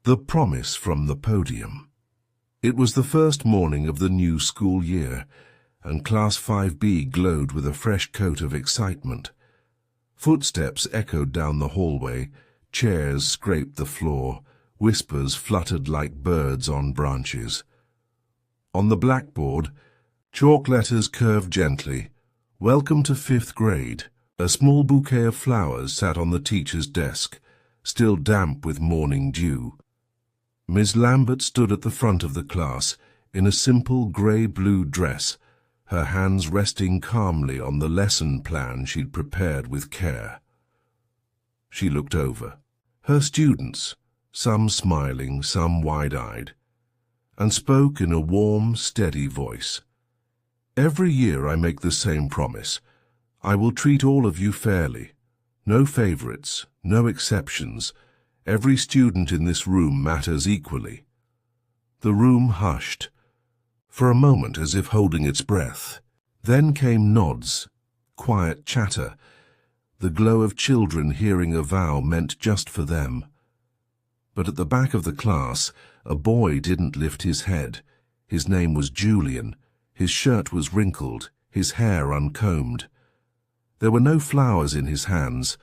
The promise from the podium. It was the first morning of the new school year, and Class 5B glowed with a fresh coat of excitement. Footsteps echoed down the hallway, chairs scraped the floor, whispers fluttered like birds on branches. On the blackboard, chalk letters curved gently, "Welcome to 5th grade." A small bouquet of flowers sat on the teacher's desk, still damp with morning dew. Miss Lambert stood at the front of the class in a simple grey-blue dress, her hands resting calmly on the lesson plan she'd prepared with care. She looked over. Her students, some smiling, some wide-eyed, and spoke in a warm, steady voice. "Every year I make the same promise. I will treat all of you fairly. No favorites, no exceptions. Every student in this room matters equally." The room hushed, for a moment as if holding its breath. Then came nods, quiet chatter, the glow of children hearing a vow meant just for them. But at the back of the class, a boy didn't lift his head. His name was Julien. His shirt was wrinkled, his hair uncombed. There were no flowers in his hands,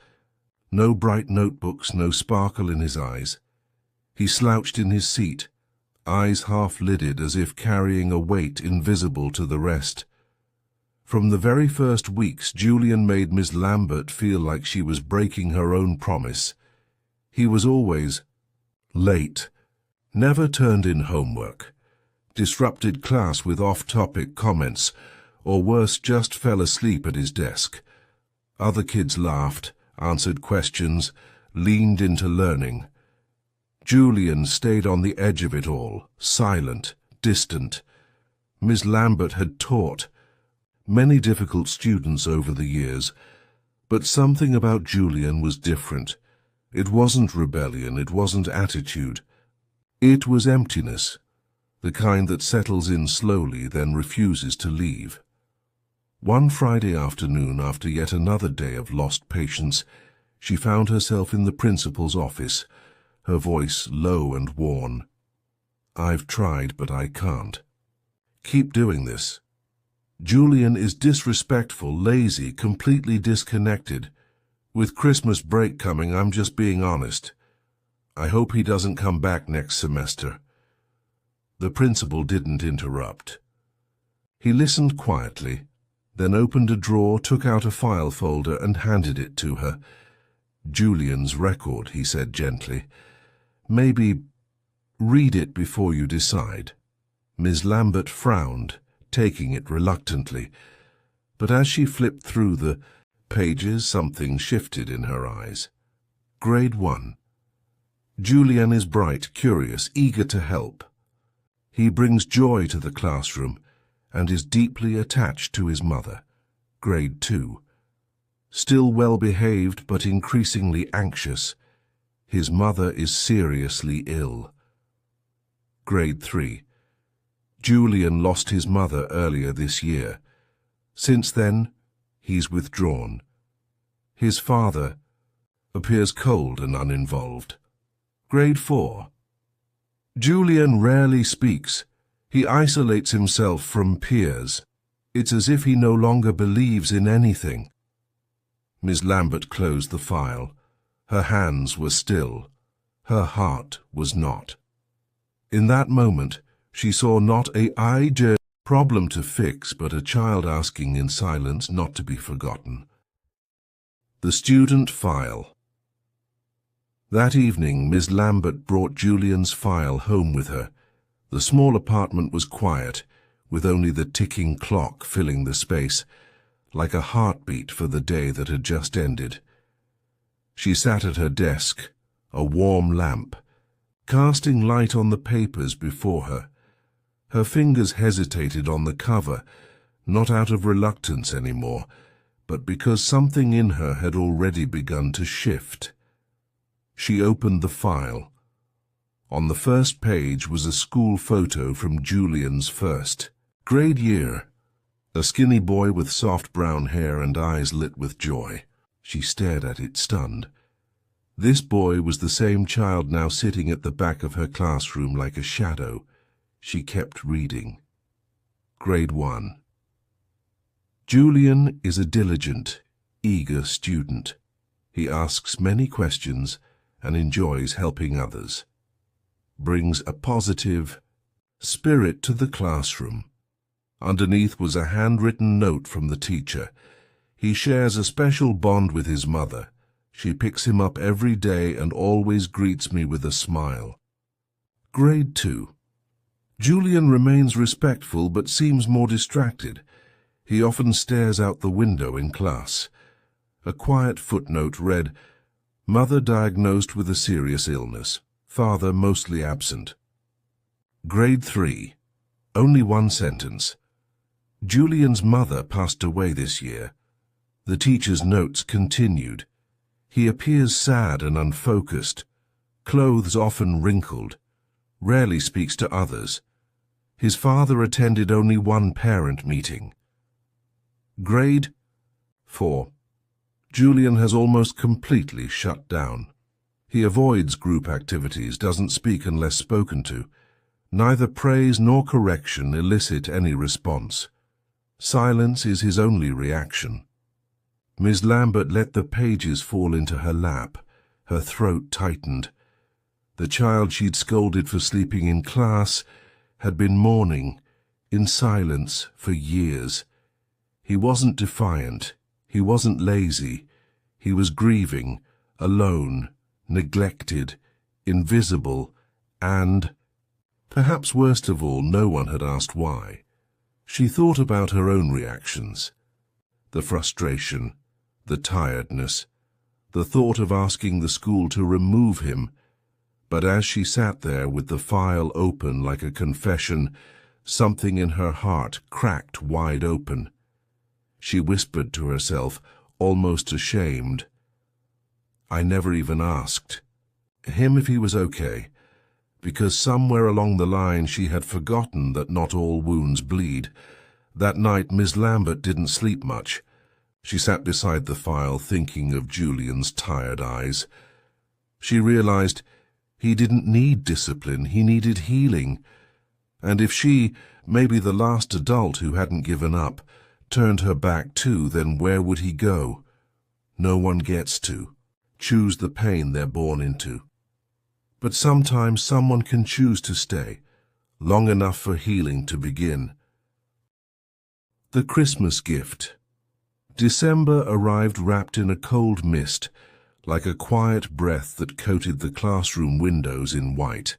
no bright notebooks, no sparkle in his eyes. He slouched in his seat, eyes half-lidded as if carrying a weight invisible to the rest. From the very first weeks, Julien made Miss Lambert feel like she was breaking her own promise. He was always late, never turned in homework, disrupted class with off-topic comments, or worse, just fell asleep at his desk. Other kids laughed, answered questions, leaned into learning. Julien stayed on the edge of it all, silent, distant. Miss Lambert had taught many difficult students over the years, but something about Julien was different. It wasn't rebellion, it wasn't attitude. It was emptiness, the kind that settles in slowly, then refuses to leave. One Friday afternoon, after yet another day of lost patience, she found herself in the principal's office, her voice low and worn. "I've tried, but I can't. Keep doing this. Julien is disrespectful, lazy, completely disconnected. With Christmas break coming, I'm just being honest. I hope he doesn't come back next semester." The principal didn't interrupt. He listened quietly, then opened a drawer, took out a file folder and handed it to her. "Julien's record," he said gently. "Maybe read it before you decide." Miss Lambert frowned, taking it reluctantly, but as she flipped through the pages, something shifted in her eyes. Grade 1. Julien is bright, curious, eager to help. He brings joy to the classroom and is deeply attached to his mother. Grade 2. Still well-behaved but increasingly anxious. His mother is seriously ill. Grade 3. Julien lost his mother earlier this year. Since then, he's withdrawn. His father appears cold and uninvolved. Grade 4. Julien rarely speaks. He isolates himself from peers. It's as if he no longer believes in anything. Miss Lambert closed the file. Her hands were still. Her heart was not. In that moment, she saw not a IJ problem to fix, but a child asking in silence not to be forgotten. The student file. That evening, Miss Lambert brought Julien's file home with her. The small apartment was quiet, with only the ticking clock filling the space, like a heartbeat for the day that had just ended. She sat at her desk, a warm lamp, casting light on the papers before her. Her fingers hesitated on the cover, not out of reluctance anymore, but because something in her had already begun to shift. She opened the file. On the first page was a school photo from Julien's first grade year. A skinny boy with soft brown hair and eyes lit with joy. She stared at it, stunned. This boy was the same child now sitting at the back of her classroom like a shadow. She kept reading. Grade 1. Julien is a diligent, eager student. He asks many questions and enjoys helping others. Brings a positive spirit to the classroom. Underneath was a handwritten note from the teacher. He shares a special bond with his mother. She picks him up every day and always greets me with a smile. Grade 2. Julien remains respectful but seems more distracted. He often stares out the window in class. A quiet footnote read, "Mother diagnosed with a serious illness. Father mostly absent." Grade 3. Only one sentence. Julien's mother passed away this year. The teacher's notes continued. He appears sad and unfocused. Clothes often wrinkled. Rarely speaks to others. His father attended only one parent meeting. Grade 4. Julien has almost completely shut down. He avoids group activities, doesn't speak unless spoken to. Neither praise nor correction elicit any response. Silence is his only reaction. Miss Lambert let the pages fall into her lap. Her throat tightened. The child she'd scolded for sleeping in class had been mourning, in silence, for years. He wasn't defiant. He wasn't lazy. He was grieving, alone, neglected, invisible, and, perhaps worst of all, no one had asked why. She thought about her own reactions. The frustration, the tiredness, the thought of asking the school to remove him. But as she sat there with the file open like a confession, something in her heart cracked wide open. She whispered to herself, almost ashamed, "I never even asked him if he was okay," because somewhere along the line she had forgotten that not all wounds bleed. That night Miss Lambert didn't sleep much. She sat beside the file thinking of Julien's tired eyes. She realized he didn't need discipline, he needed healing. And if she, maybe the last adult who hadn't given up, turned her back too, then where would he go? No one gets to choose the pain they're born into. But sometimes someone can choose to stay, long enough for healing to begin. The Christmas gift. December arrived wrapped in a cold mist, like a quiet breath that coated the classroom windows in white.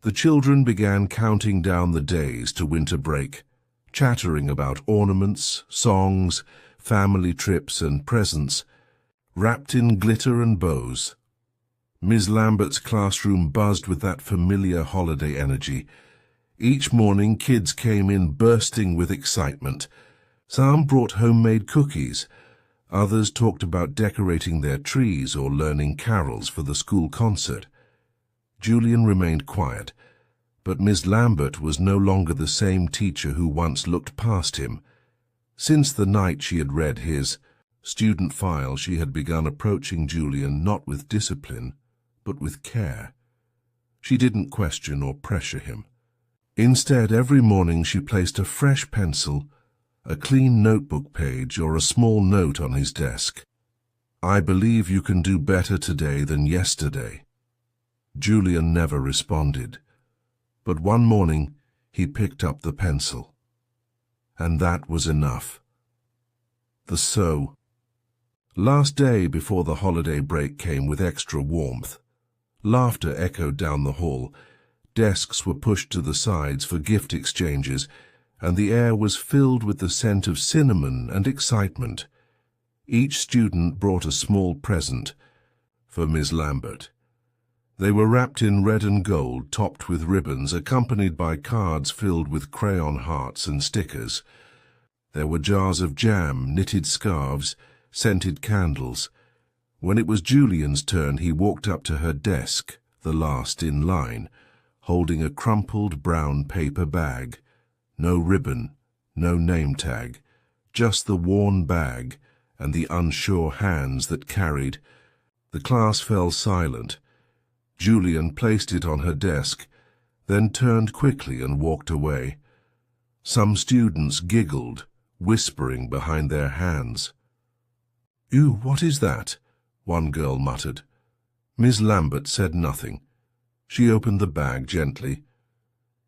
The children began counting down the days to winter break, chattering about ornaments, songs, family trips and presents, wrapped in glitter and bows. Miss Lambert's classroom buzzed with that familiar holiday energy. Each morning kids came in bursting with excitement. Some brought homemade cookies. Others talked about decorating their trees or learning carols for the school concert. Julien remained quiet, but Miss Lambert was no longer the same teacher who once looked past him. Since the night she had read his student file, she had begun approaching Julien not with discipline, but with care. She didn't question or pressure him. Instead, every morning she placed a fresh pencil, a clean notebook page, or a small note on his desk. "I believe you can do better today than yesterday." Julien never responded, but one morning he picked up the pencil. And that was enough. The last day before the holiday break came with extra warmth. Laughter echoed down the hall. Desks were pushed to the sides for gift exchanges, and the air was filled with the scent of cinnamon and excitement. Each student brought a small present for Miss Lambert. They were wrapped in red and gold, topped with ribbons, accompanied by cards filled with crayon hearts and stickers. There were jars of jam, knitted scarves, scented candles. When it was Julien's turn, he walked up to her desk, the last in line, holding a crumpled brown paper bag. No ribbon, no name tag, just the worn bag and the unsure hands that carried The class fell silent. Julien placed it on her desk, then turned quickly and walked away. Some students giggled, whispering behind their hands. "Ew, what is that?" one girl muttered. Miss Lambert said nothing. She opened the bag gently.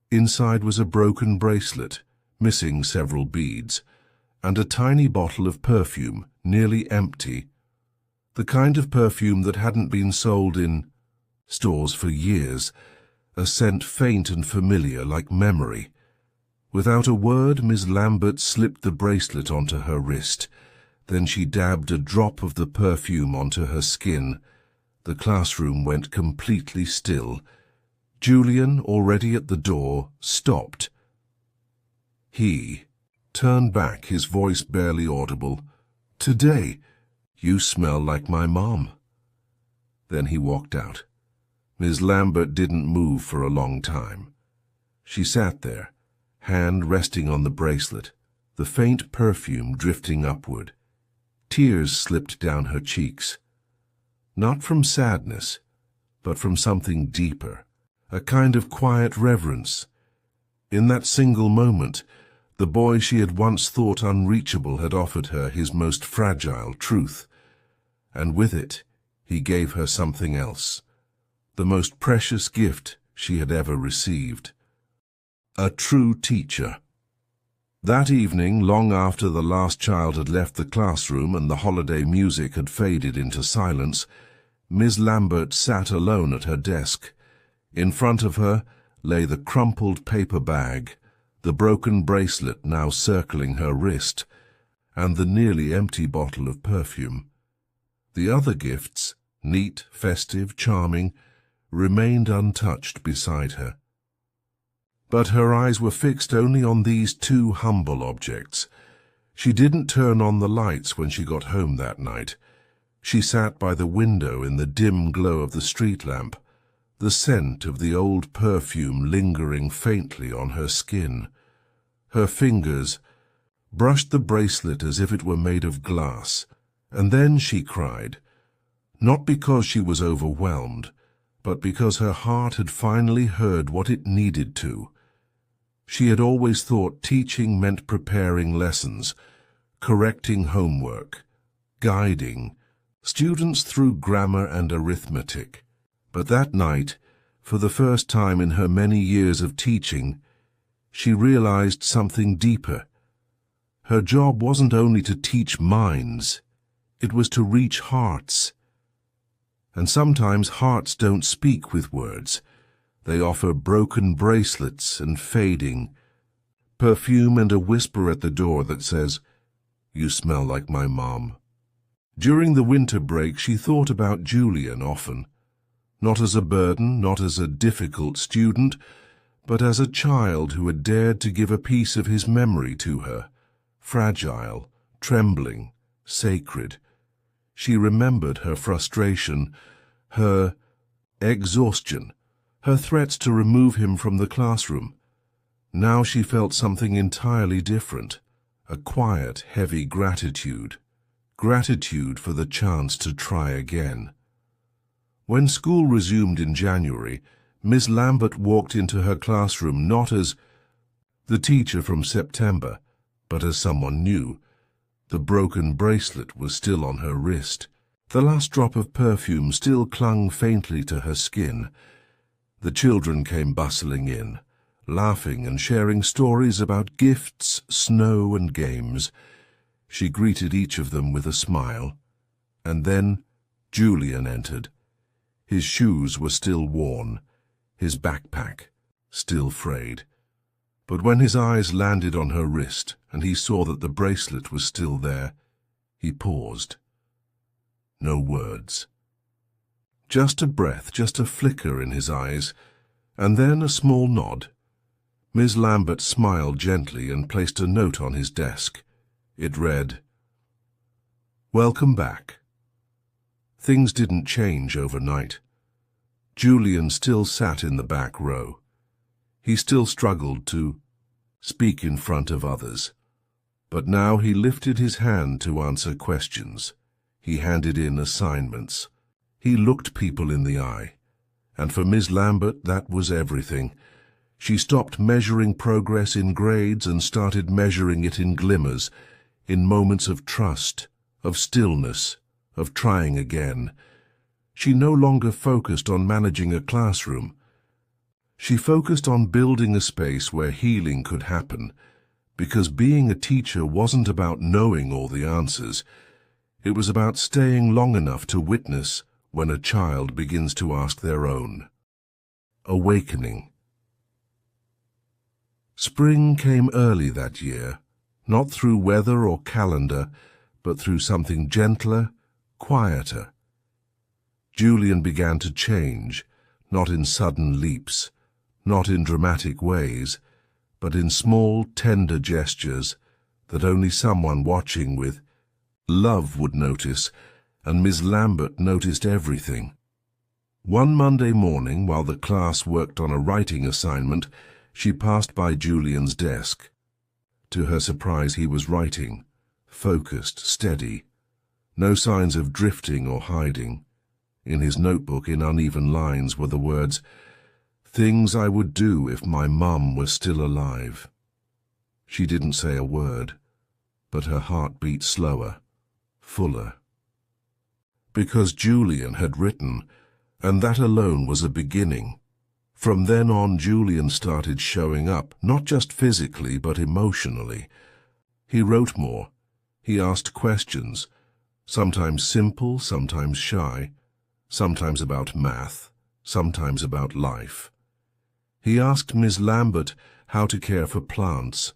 Inside was a broken bracelet, missing several beads, and a tiny bottle of perfume, nearly empty. The kind of perfume that hadn't been sold in stores for years, a scent faint and familiar like memory. Without a word, Miss Lambert slipped the bracelet onto her wrist. Then she dabbed a drop of the perfume onto her skin. The classroom went completely still. Julien, already at the door, stopped. He turned back, his voice barely audible. "Today, you smell like my mom." Then he walked out. Miss Lambert didn't move for a long time. She sat there, hand resting on the bracelet, the faint perfume drifting upward. Tears slipped down her cheeks. Not from sadness, but from something deeper, a kind of quiet reverence. In that single moment, the boy she had once thought unreachable had offered her his most fragile truth. And with it, he gave her something else, the most precious gift she had ever received. A true teacher. That evening, long after the last child had left the classroom and the holiday music had faded into silence, Miss Lambert sat alone at her desk. In front of her lay the crumpled paper bag, the broken bracelet now circling her wrist, and the nearly empty bottle of perfume. The other gifts, neat, festive, charming, remained untouched beside her. But her eyes were fixed only on these two humble objects. She didn't turn on the lights when she got home that night. She sat by the window in the dim glow of the street lamp, the scent of the old perfume lingering faintly on her skin. Her fingers brushed the bracelet as if it were made of glass, and then she cried, not because she was overwhelmed, but because her heart had finally heard what it needed to. She had always thought teaching meant preparing lessons, correcting homework, guiding students through grammar and arithmetic. But that night, for the first time in her many years of teaching, she realized something deeper. Her job wasn't only to teach minds, it was to reach hearts. And sometimes hearts don't speak with words. They offer broken bracelets and fading perfume and a whisper at the door that says, "You smell like my mom." During the winter break, she thought about Julien often, not as a burden, not as a difficult student, but as a child who had dared to give a piece of his memory to her, fragile, trembling, sacred. She remembered her frustration, her exhaustion, her threats to remove him from the classroom. Now she felt something entirely different, a quiet, heavy gratitude. Gratitude for the chance to try again. When school resumed in January, Miss Lambert walked into her classroom not as the teacher from September, but as someone new. The broken bracelet was still on her wrist. The last drop of perfume still clung faintly to her skin. The children came bustling in, laughing and sharing stories about gifts, snow, and games. She greeted each of them with a smile. And then Julien entered. His shoes were still worn, his backpack still frayed. But when his eyes landed on her wrist and he saw that the bracelet was still there, he paused. No words. Just a breath, just a flicker in his eyes, and then a small nod. Miss Lambert smiled gently and placed a note on his desk. It read, "Welcome back." Things didn't change overnight. Julien still sat in the back row. He still struggled to speak in front of others. But now he lifted his hand to answer questions. He handed in assignments. He looked people in the eye, and for Miss Lambert that was everything. She stopped measuring progress in grades and started measuring it in glimmers, in moments of trust, of stillness, of trying again. She no longer focused on managing a classroom. She focused on building a space where healing could happen, because being a teacher wasn't about knowing all the answers. It was about staying long enough to witness when a child begins to ask their own. Awakening. Spring came early that year, not through weather or calendar, but through something gentler, quieter. Julien began to change, not in sudden leaps, not in dramatic ways, but in small, tender gestures that only someone watching with love would notice, and Miss Lambert noticed everything. One Monday morning, while the class worked on a writing assignment, she passed by Julien's desk. To her surprise, he was writing, focused, steady. No signs of drifting or hiding. In his notebook, in uneven lines, were the words, "Things I would do if my mum were still alive." She didn't say a word, but her heart beat slower, fuller. Because Julien had written, and that alone was a beginning. From then on, Julien started showing up, not just physically, but emotionally. He wrote more. He asked questions, sometimes simple, sometimes shy, sometimes about math, sometimes about life. He asked Miss Lambert how to care for plants.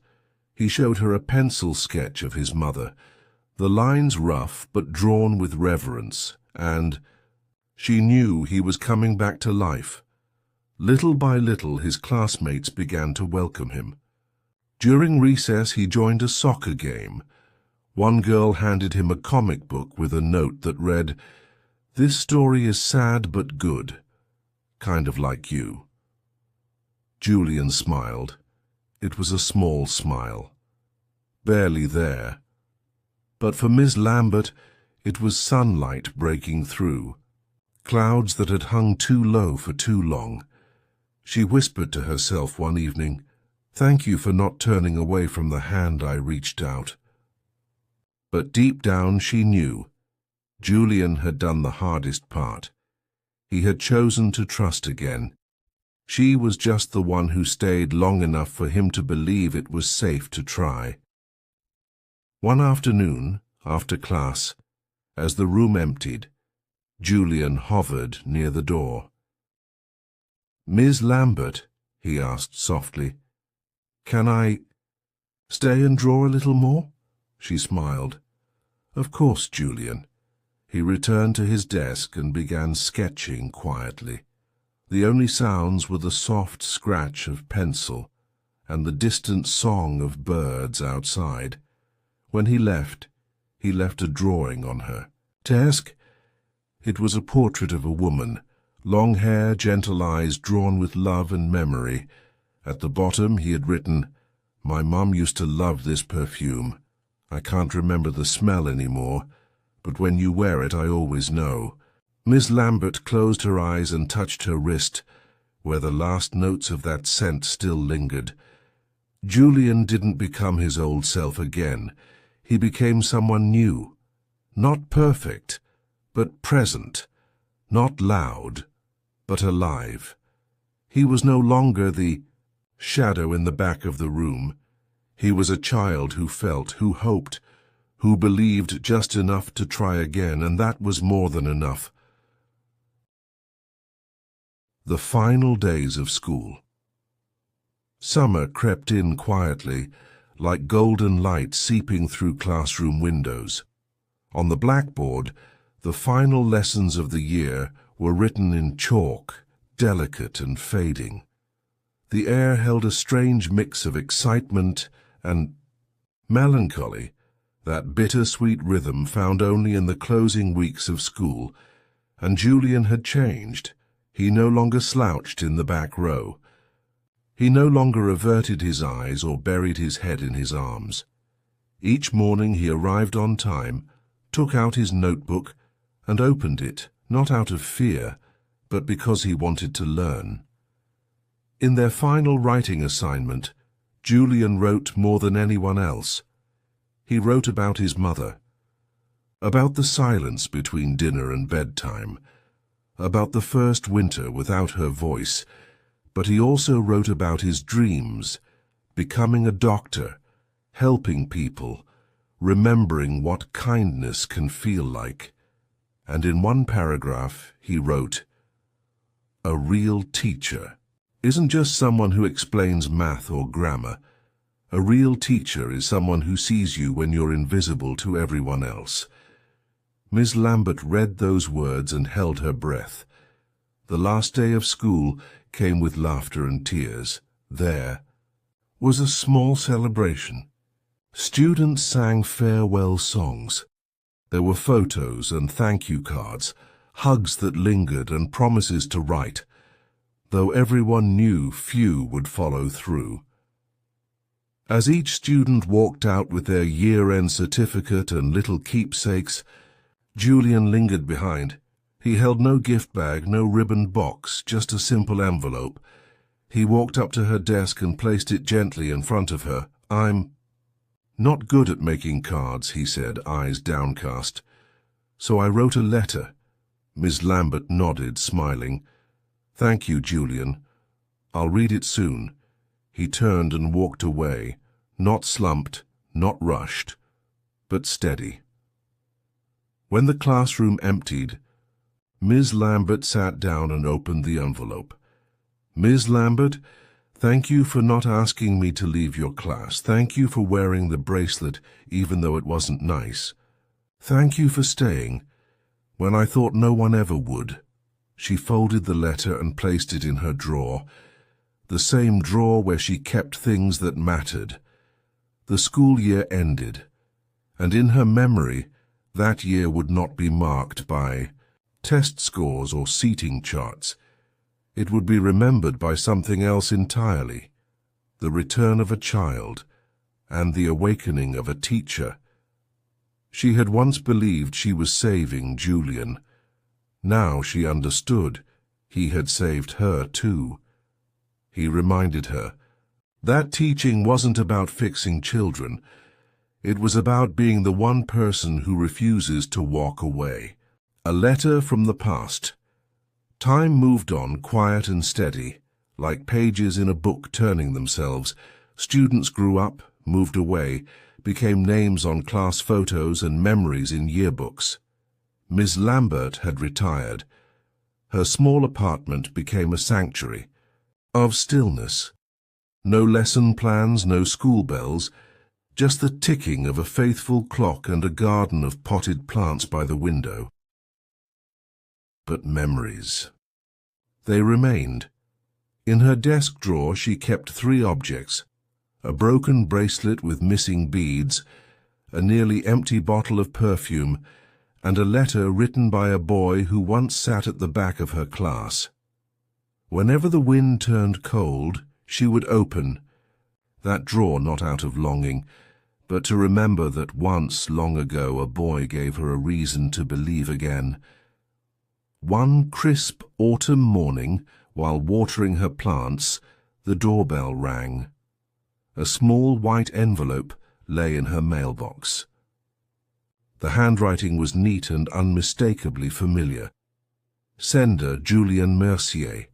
He showed her a pencil sketch of his mother, the lines rough but drawn with reverence, and she knew he was coming back to life. Little by little, his classmates began to welcome him. During recess, he joined a soccer game. One girl handed him a comic book with a note that read, "This story is sad but good, kind of like you." Julien smiled. It was a small smile, barely there. But for Miss Lambert, it was sunlight breaking through, clouds that had hung too low for too long. She whispered to herself one evening, "Thank you for not turning away from the hand I reached out." But deep down she knew Julien had done the hardest part. He had chosen to trust again. She was just the one who stayed long enough for him to believe it was safe to try. One afternoon, after class, as the room emptied, Julien hovered near the door. "Miss Lambert," he asked softly, "can I stay and draw a little more?" She smiled. "Of course, Julien." He returned to his desk and began sketching quietly. The only sounds were the soft scratch of pencil and the distant song of birds outside. When he left a drawing on her desk. It was a portrait of a woman, long hair, gentle eyes, drawn with love and memory. At the bottom he had written, "My mum used to love this perfume. I can't remember the smell anymore, but when you wear it I always know." Miss Lambert closed her eyes and touched her wrist, where the last notes of that scent still lingered. Julien didn't become his old self again. He became someone new, not perfect, but present, not loud, but alive. He was no longer the shadow in the back of the room. He was a child who felt, who hoped, who believed just enough to try again, and that was more than enough. The final days of school. Summer crept in quietly, like golden light seeping through classroom windows. On the blackboard, the final lessons of the year were written in chalk, delicate and fading. The air held a strange mix of excitement and melancholy, that bittersweet rhythm found only in the closing weeks of school. And Julien had changed. He no longer slouched in the back row. He no longer averted his eyes or buried his head in his arms. Each morning he arrived on time, took out his notebook, and opened it, not out of fear, but because he wanted to learn. In their final writing assignment, Julien wrote more than anyone else. He wrote about his mother, about the silence between dinner and bedtime, about the first winter without her voice, but he also wrote about his dreams, becoming a doctor, helping people, remembering what kindness can feel like. And in one paragraph he wrote, "A real teacher isn't just someone who explains math or grammar. A real teacher is someone who sees you when you're invisible to everyone else." Miss Lambert read those words and held her breath. The last day of school came with laughter and tears. There was a small celebration. Students sang farewell songs. There were photos and thank you cards, hugs that lingered and promises to write, though everyone knew few would follow through. As each student walked out with their year-end certificate and little keepsakes, Julien lingered behind. He held no gift bag, no ribboned box, just a simple envelope. He walked up to her desk and placed it gently in front of her. "I'm not good at making cards," he said, eyes downcast. "So I wrote a letter." Miss Lambert nodded, smiling. "Thank you, Julien. I'll read it soon." He turned and walked away, not slumped, not rushed, but steady. When the classroom emptied, Miss Lambert sat down and opened the envelope. "Miss Lambert, thank you for not asking me to leave your class. Thank you for wearing the bracelet even though it wasn't nice. Thank you for staying when I thought no one ever would." She folded the letter and placed it in her drawer, the same drawer where she kept things that mattered. The school year ended, and in her memory, that year would not be marked by test scores or seating charts. It would be remembered by something else entirely: the return of a child and the awakening of a teacher. She had once believed she was saving Julien. Now she understood he had saved her too. He reminded her that teaching wasn't about fixing children. It was about being the one person who refuses to walk away. A letter from the past. Time moved on, quiet and steady, like pages in a book turning themselves. Students grew up, moved away, became names on class photos and memories in yearbooks. Miss Lambert had retired. Her small apartment became a sanctuary of stillness. No lesson plans, no school bells, just the ticking of a faithful clock and a garden of potted plants by the window. But memories. They remained. In her desk drawer she kept 3 objects: a broken bracelet with missing beads, a nearly empty bottle of perfume, and a letter written by a boy who once sat at the back of her class. Whenever the wind turned cold, she would open that drawer, not out of longing, but to remember that once, long ago, a boy gave her a reason to believe again. One crisp autumn morning, while watering her plants, the doorbell rang. A small white envelope lay in her mailbox. The handwriting was neat and unmistakably familiar. Sender Julien Mercier.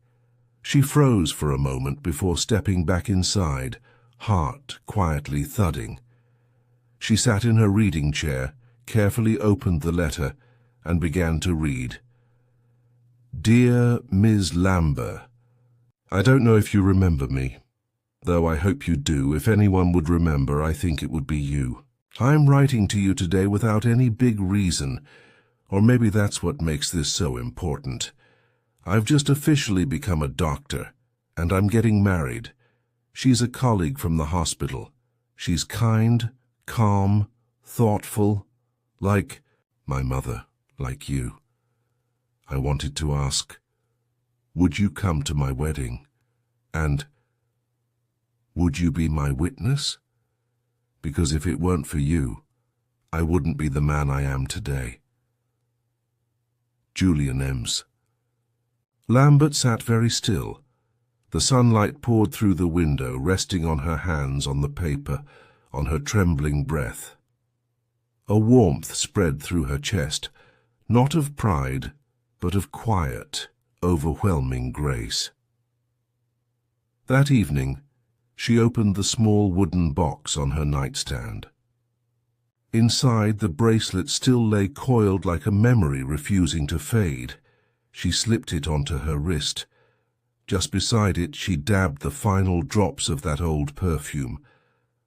She froze for a moment before stepping back inside, heart quietly thudding. She sat in her reading chair, carefully opened the letter, and began to read. "Dear Ms. Lambert, I don't know if you remember me, though I hope you do. If anyone would remember, I think it would be you. I'm writing to you today without any big reason, or maybe that's what makes this so important. I've just officially become a doctor, and I'm getting married. She's a colleague from the hospital. She's kind, calm, thoughtful, like my mother, like you. I wanted to ask, would you come to my wedding? And would you be my witness? Because if it weren't for you, I wouldn't be the man I am today." Julien Ems. Lambert sat very still. The sunlight poured through the window, resting on her hands, on the paper, on her trembling breath. A warmth spread through her chest, not of pride, but of quiet, overwhelming grace. That evening, she opened the small wooden box on her nightstand. Inside, the bracelet still lay coiled like a memory refusing to fade. She slipped it onto her wrist. Just beside it, she dabbed the final drops of that old perfume.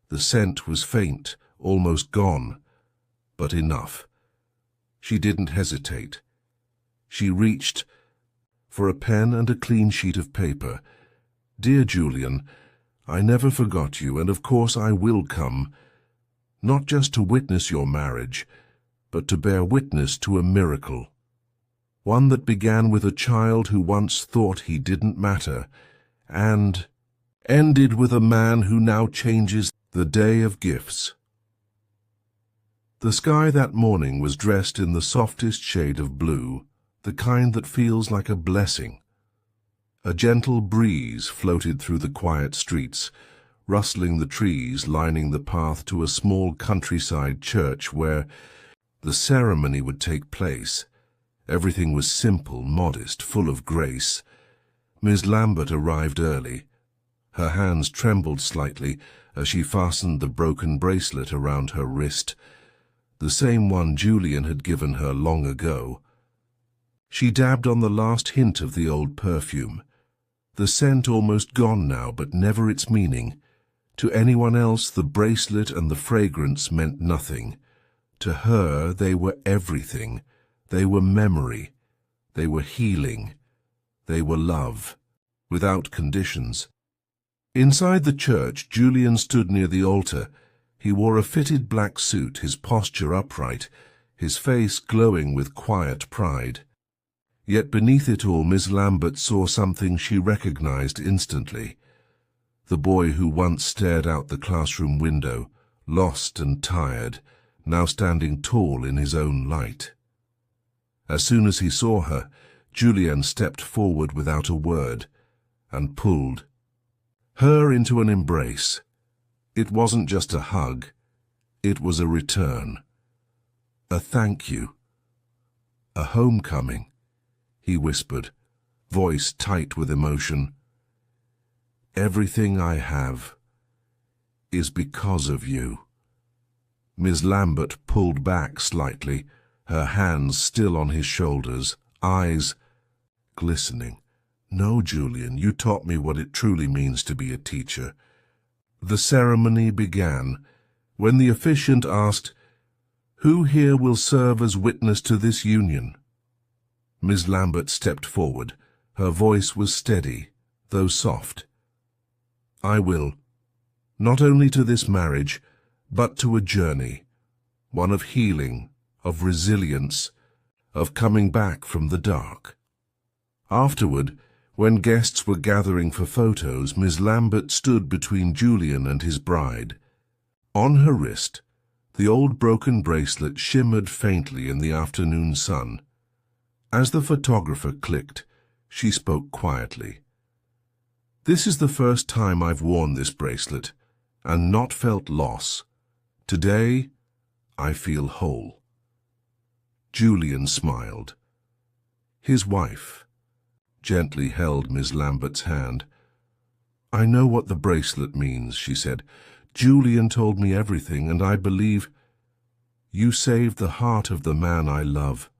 The scent was faint, almost gone, but enough. She didn't hesitate. She reached for a pen and a clean sheet of paper. "Dear Julien, I never forgot you, and of course I will come, not just to witness your marriage, but to bear witness to a miracle. One that began with a child who once thought he didn't matter, and ended with a man who now changes the day of gifts." The sky that morning was dressed in the softest shade of blue, the kind that feels like a blessing. A gentle breeze floated through the quiet streets, rustling the trees lining the path to a small countryside church where the ceremony would take place. Everything was simple, modest, full of grace. Miss Lambert arrived early. Her hands trembled slightly as she fastened the broken bracelet around her wrist, the same one Julien had given her long ago. She dabbed on the last hint of the old perfume. The scent almost gone now, but never its meaning. To anyone else, the bracelet and the fragrance meant nothing. To her, they were everything. They were memory. They were healing. They were love, without conditions. Inside the church, Julien stood near the altar. He wore a fitted black suit, his posture upright, his face glowing with quiet pride. Yet beneath it all, Miss Lambert saw something she recognized instantly. The boy who once stared out the classroom window, lost and tired, now standing tall in his own light. As soon as he saw her, Julien stepped forward without a word and pulled her into an embrace. It wasn't just a hug, it was a return, a thank you, a homecoming, he whispered, voice tight with emotion. "Everything I have is because of you." Miss Lambert pulled back slightly, her hands still on his shoulders, eyes glistening. "No, Julien, you taught me what it truly means to be a teacher." The ceremony began. When the officiant asked, "Who here will serve as witness to this union?" Miss Lambert stepped forward. Her voice was steady, though soft. "I will, not only to this marriage, but to a journey, one of healing, of resilience, of coming back from the dark." Afterward, when guests were gathering for photos, Miss Lambert stood between Julien and his bride. On her wrist, the old broken bracelet shimmered faintly in the afternoon sun. As the photographer clicked, she spoke quietly. "This is the first time I've worn this bracelet, and not felt loss. Today, I feel whole." Julien smiled. His wife gently held Miss Lambert's hand. "I know what the bracelet means," she said. "Julien told me everything, and I believe you saved the heart of the man I love."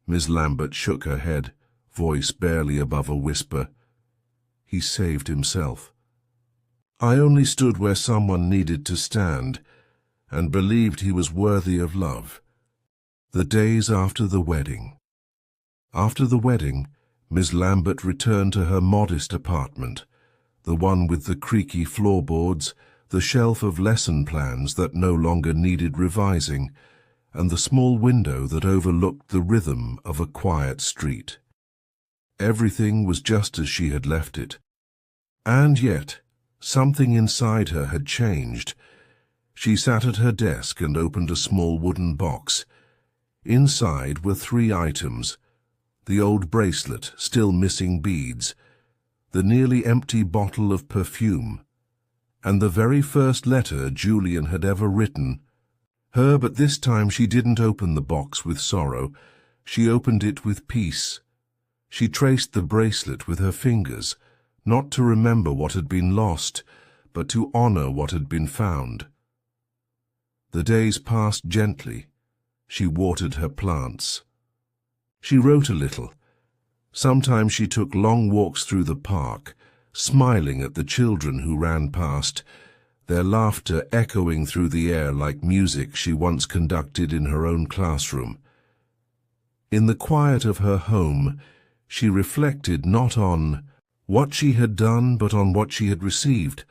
Miss Lambert shook her head, voice barely above a whisper. "He saved himself. I only stood where someone needed to stand, and believed he was worthy of love." The days after the wedding. After the wedding, Miss Lambert returned to her modest apartment, the one with the creaky floorboards, the shelf of lesson plans that no longer needed revising, and the small window that overlooked the rhythm of a quiet street. Everything was just as she had left it. And yet, something inside her had changed. She sat at her desk and opened a small wooden box. Inside were 3 items: the old bracelet, still missing beads, the nearly empty bottle of perfume, and the very first letter Julien had ever written. But this time she didn't open the box with sorrow. She opened it with peace. She traced the bracelet with her fingers, not to remember what had been lost, but to honor what had been found. The days passed gently. She watered her plants. She wrote a little. Sometimes she took long walks through the park, smiling at the children who ran past, their laughter echoing through the air like music she once conducted in her own classroom. In the quiet of her home, she reflected not on what she had done, but on what she had received: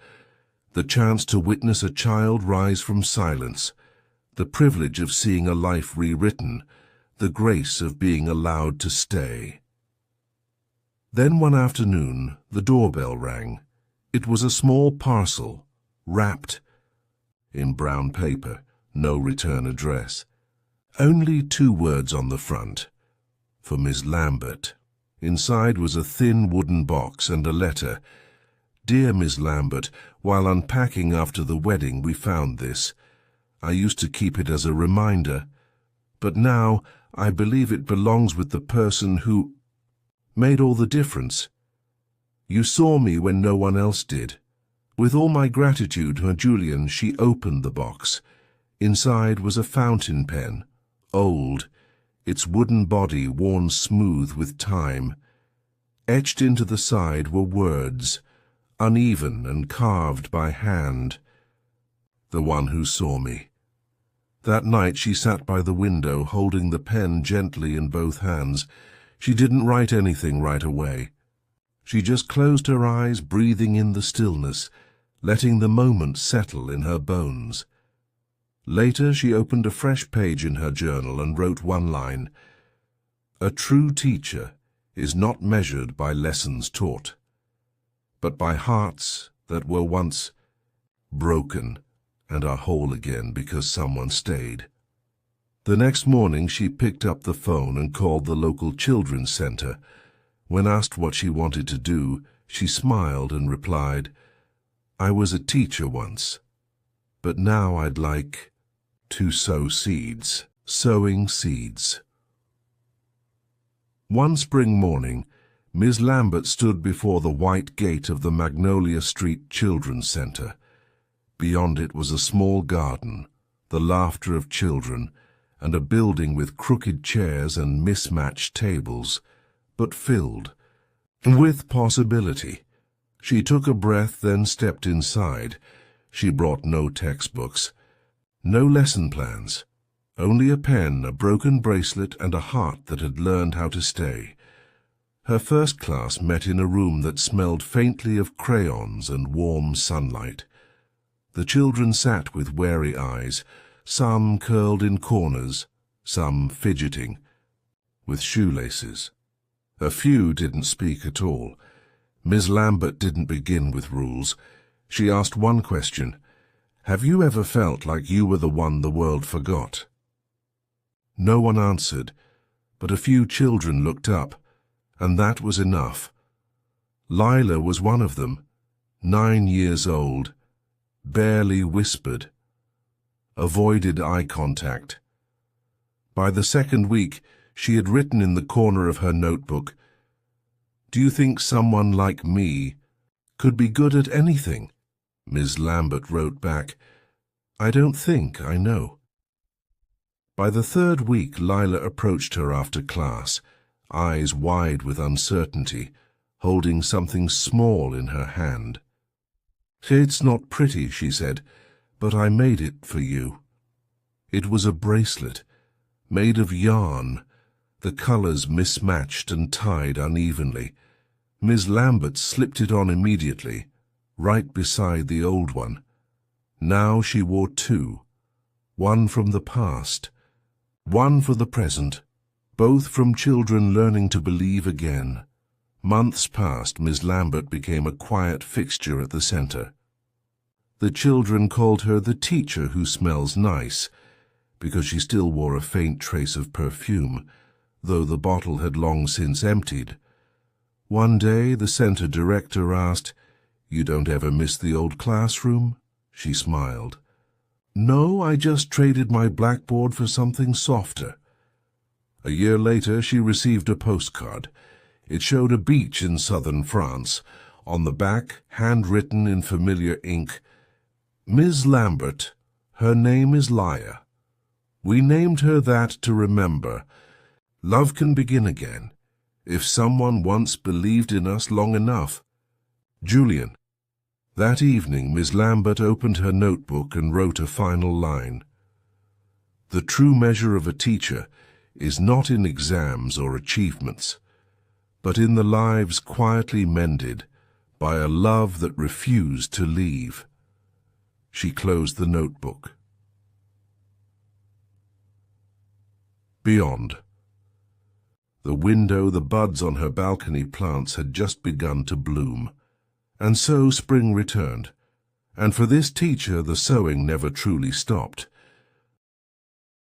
the chance to witness a child rise from silence, the privilege of seeing a life rewritten, the grace of being allowed to stay. Then one afternoon, the doorbell rang. It was a small parcel, wrapped in brown paper, no return address. Only 2 words on the front: for Miss Lambert. Inside was a thin wooden box and a letter. "Dear Miss Lambert, while unpacking after the wedding we found this. I used to keep it as a reminder, but now I believe it belongs with the person who made all the difference. You saw me when no one else did. With all my gratitude for Julien." She opened the box. Inside was a fountain pen, old, its wooden body worn smooth with time. Etched into the side were words, uneven and carved by hand. "The one who saw me." That night she sat by the window, holding the pen gently in both hands. She didn't write anything right away. She just closed her eyes, breathing in the stillness, letting the moment settle in her bones. Later she opened a fresh page in her journal and wrote one line: "A true teacher is not measured by lessons taught, but by hearts that were once broken and are whole again because someone stayed." The next morning she picked up the phone and called the local children's center. When asked what she wanted to do, she smiled and replied, "I was a teacher once, but now I'd like to sow seeds." Sowing seeds. One spring morning, Miss Lambert stood before the white gate of the Magnolia Street Children's Center. Beyond it was a small garden, the laughter of children, and a building with crooked chairs and mismatched tables, but filled with possibility. She took a breath, then stepped inside. She brought no textbooks, no lesson plans, only a pen, a broken bracelet, and a heart that had learned how to stay. Her first class met in a room that smelled faintly of crayons and warm sunlight. The children sat with wary eyes, some curled in corners, some fidgeting with shoelaces. A few didn't speak at all. Miss Lambert didn't begin with rules. She asked one question: "Have you ever felt like you were the one the world forgot?" No one answered, but a few children looked up, and that was enough. Lila was one of them, 9 years old, barely whispered, avoided eye contact. By the second week, she had written in the corner of her notebook, "Do you think someone like me could be good at anything?" Ms. Lambert wrote back, "I don't think I know." By the third week, Lila approached her after class, eyes wide with uncertainty, holding something small in her hand. "It's not pretty," she said, "but I made it for you." It was a bracelet, made of yarn, the colors mismatched and tied unevenly. Miss Lambert slipped it on immediately, right beside the old one. Now she wore 2, one from the past, one for the present, both from children learning to believe again. Months passed. Miss Lambert became a quiet fixture at the center. The children called her the teacher who smells nice, because she still wore a faint trace of perfume, though the bottle had long since emptied. One day the center director asked, "You don't ever miss the old classroom?" She smiled. "No, I just traded my blackboard for something softer." A year later she received a postcard. It showed a beach in southern France. On the back, handwritten in familiar ink, "Ms. Lambert, her name is Liar. We named her that to remember. Love can begin again, if someone once believed in us long enough. Julien." That evening, Miss Lambert opened her notebook and wrote a final line. "The true measure of a teacher is not in exams or achievements, but in the lives quietly mended by a love that refused to leave." She closed the notebook. Beyond. The window, the buds on her balcony plants had just begun to bloom. And so spring returned, and for this teacher the sowing never truly stopped.